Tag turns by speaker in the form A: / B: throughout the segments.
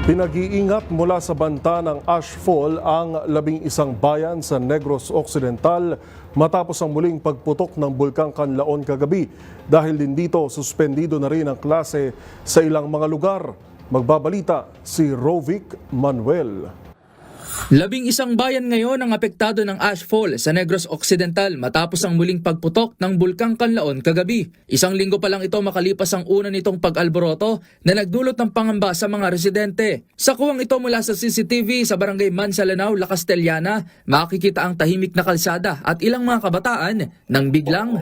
A: Pinag-iingat mula sa banta ng ashfall ang 11 bayan sa Negros Occidental matapos ang muling pagputok ng Bulkang Kanlaon kagabi. Dahil din dito, suspendido na rin ang klase sa ilang mga lugar. Magbabalita si Rovic Manuel.
B: 11 bayan ngayon ang apektado ng ashfall sa Negros Occidental matapos ang muling pagputok ng Bulkang Kanlaon kagabi. Isang linggo pa lang ito makalipas ang una nitong pag-alboroto na nagdulot ng pangamba sa mga residente. Sa kuwang ito mula sa CCTV sa barangay Mansalanao, La Castellana, makikita ang tahimik na kalsada at ilang mga kabataan nang biglang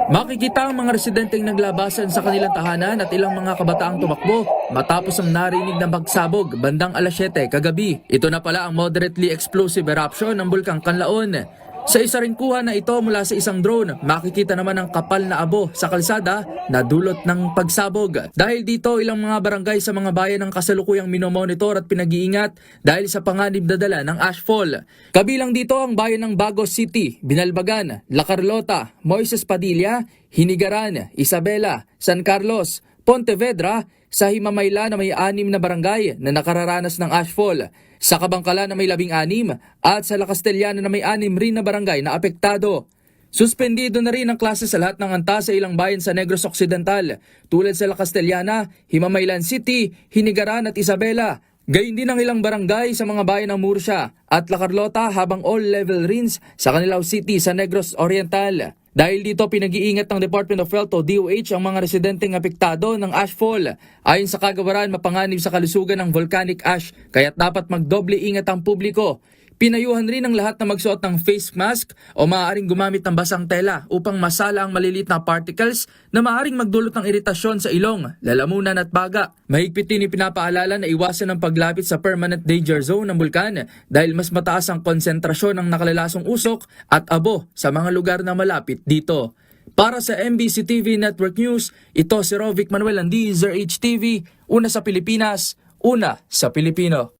B: makikita ang mga residenteng naglabasan sa kanilang tahanan at ilang mga kabataang tumakbo matapos ang narinig na pagsabog bandang alas 7 kagabi. Ito na pala ang moderately explosive eruption ng Bulkang Kanlaon. Sa isa ring kuha na ito mula sa isang drone, makikita naman ang kapal na abo sa kalsada na dulot ng pagsabog. Dahil dito, ilang mga barangay sa mga bayan ang kasalukuyang minomonitor at pinag-iingat dahil sa panganib na dala ng ashfall. Kabilang dito ang bayan ng Bagos City, Binalbagan, La Carlota, Moises Padilla, Hinigaran, Isabela, San Carlos, Pontevedra, sa Himamayla na may 6 na barangay na nakararanas ng ashfall, sa Kabangkala na may 16 at sa La Castellana na may 6 rin na barangay na apektado. Suspendido na rin ang klase sa lahat ng antas sa ilang bayan sa Negros Occidental tulad sa La Castellana, Himamaylan City, Hinigaran at Isabela. Gayun din ang ilang barangay sa mga bayan ng Murcia at La Carlota habang all-level rin sa Canilao City sa Negros Oriental. Dahil dito pinag-iingat ng Department of Health o DOH ang mga residenteng apektado ng ashfall. Ayon sa kagawaran, mapanganib sa kalusugan ng volcanic ash kaya't dapat magdoble ingat ang publiko. Pinayuhan rin ang lahat na magsuot ng face mask o maaaring gumamit ng basang tela upang masala ang maliliit na particles na maaaring magdulot ng iritasyon sa ilong, lalamunan at baga. Mahigpit din ipinapaalala na iwasan ang paglapit sa permanent danger zone ng bulkan dahil mas mataas ang konsentrasyon ng nakalalasong usok at abo sa mga lugar na malapit dito. Para sa MBC TV Network News, ito si Rovic Manuel ng DZRH TV, una sa Pilipinas, una sa Pilipino.